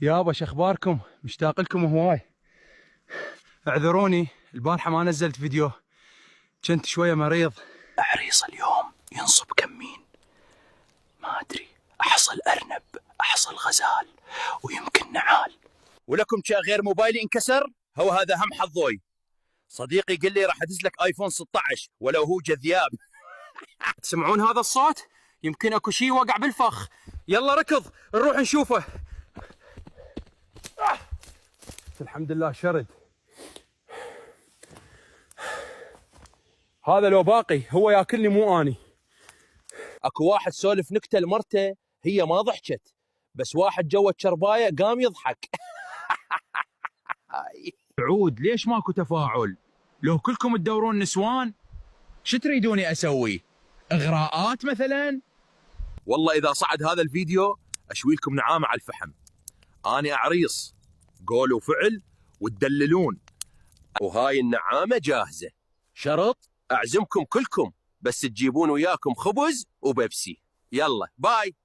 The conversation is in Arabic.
يابا شخباركم؟ مشتاق لكم هواي. اعذروني البارحة ما نزلت فيديو، كنت شوية مريض. عريس اليوم ينصب كمين، ما أدري، أحصل أرنب، أحصل غزال، ويمكن نعال. ولكم شيء غير موبايلي انكسر؟ هو هذا هم حظوي. صديقي قال لي راح ادز لك ايفون 16 ولو هو جذياب. تسمعون هذا الصوت؟ يمكن اكو شيء وقع بالفخ. يلا ركض نروح نشوفه. الحمد لله شرد. هذا لو باقي هو ياكلني مو اني. اكو واحد سولف نكته لمرته، هي ما ضحكت، بس واحد جوه الشربايه قام يضحك. سعود ليش ماكو تفاعل؟ لو كلكم تدورون نسوان شو تريدوني اسوي؟ اغراءات مثلا؟ والله اذا صعد هذا الفيديو اشوي لكم نعامه على الفحم. اني عريس، قول وفعل وتدللون، وهاي النعامه جاهزه. شرط اعزمكم كلكم، بس تجيبون وياكم خبز وبيبسي. يلا باي.